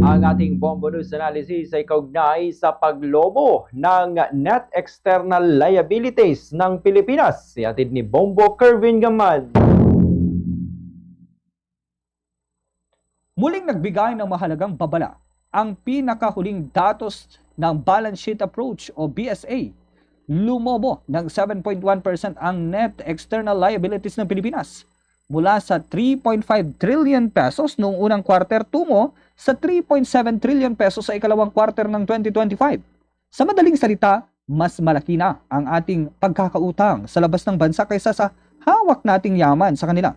Ang ating Bombo News Analysis ay kaugnay sa paglobo ng net external liabilities ng Pilipinas. Ihatid ni Bombo Kervin Gamad. Muling nagbigay ng mahalagang babala ang pinakahuling datos ng Balance Sheet Approach o BSA. Lumobo ng 7.1% ang net external liabilities ng Pilipinas mula sa 3.5 trillion pesos noong unang quarter tungo sa 3.7 trillion pesos sa ikalawang quarter ng 2025. Sa madaling salita, mas malaki na ang ating pagkakautang sa labas ng bansa kaysa sa hawak nating yaman sa kanila.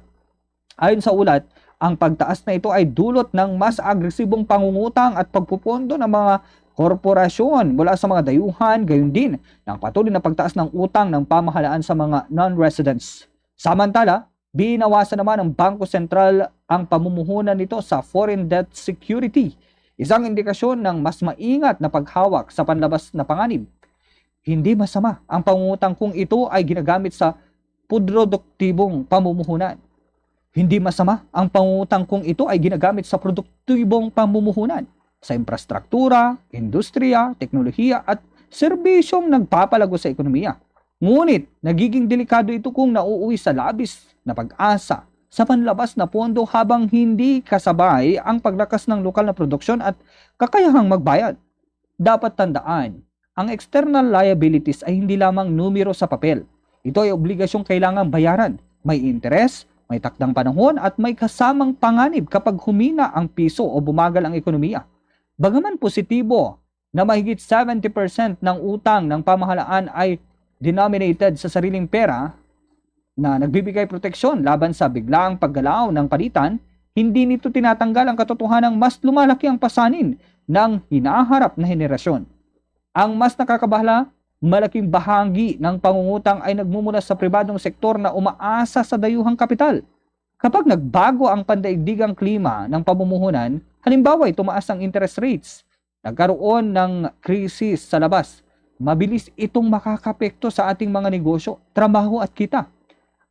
Ayon sa ulat, ang pagtaas na ito ay dulot ng mas agresibong pangungutang at pagpupondo ng mga korporasyon mula sa mga dayuhan, gayon din ng patuloy na pagtaas ng utang ng pamahalaan sa mga non-residents. Samantala, binawasan naman ng Bangko Sentral ang pamumuhunan nito sa foreign debt security, isang indikasyon ng mas maingat na paghawak sa panlabas na panganib. Hindi masama ang pangungutang kung ito ay ginagamit sa produktibong pamumuhunan. Hindi masama ang pangungutang kung ito ay ginagamit sa produktibong pamumuhunan, sa infrastruktura, industriya, teknolohiya at serbisyong nagpapalago sa ekonomiya. Ngunit, nagiging delikado ito kung nauuwi sa labis na pag-asa sa panlabas na pondo habang hindi kasabay ang paglakas ng lokal na produksyon at kakayahang magbayad. Dapat tandaan, ang external liabilities ay hindi lamang numero sa papel. Ito ay obligasyong kailangang bayaran. May interes, may takdang panahon at may kasamang panganib kapag humina ang piso o bumagal ang ekonomiya. Bagaman positibo na mahigit 70% ng utang ng pamahalaan ay denominated sa sariling pera na nagbibigay proteksyon laban sa biglaang paggalaw ng palitan, hindi nito tinatanggal ang katotohanang mas lumalaki ang pasanin ng hinaharap na henerasyon. Ang mas nakakabahala, malaking bahagi ng pangungutang ay nagmumula sa pribadong sektor na umaasa sa dayuhang kapital. Kapag nagbago ang pandaigdigang klima ng pamumuhunan, halimbawa ay tumaas ang interest rates, nagkaroon ng krisis sa labas, mabilis itong makakapekto sa ating mga negosyo, trabaho at kita.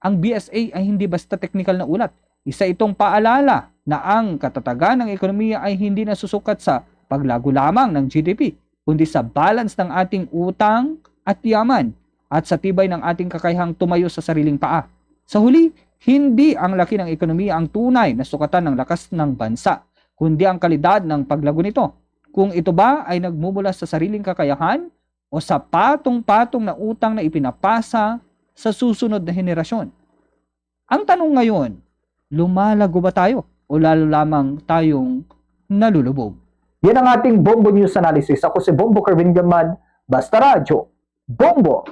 Ang BSA ay hindi basta technical na ulat. Isa itong paalala na ang katatagan ng ekonomiya ay hindi nasusukat sa paglago lamang ng GDP, kundi sa balance ng ating utang at yaman at sa tibay ng ating kakayahang tumayo sa sariling paa. Sa huli, hindi ang laki ng ekonomiya ang tunay na sukatan ng lakas ng bansa, kundi ang kalidad ng paglago nito. Kung ito ba ay nagmumula sa sariling kakayahan o sa patong-patong na utang na ipinapasa sa susunod na henerasyon. Ang tanong ngayon, lumalago ba tayo o lalo lamang tayong nalulubog? Yan ang ating Bombo News Analysis. Ako si Bombo Kervin Gamad, Basta Radyo, Bombo!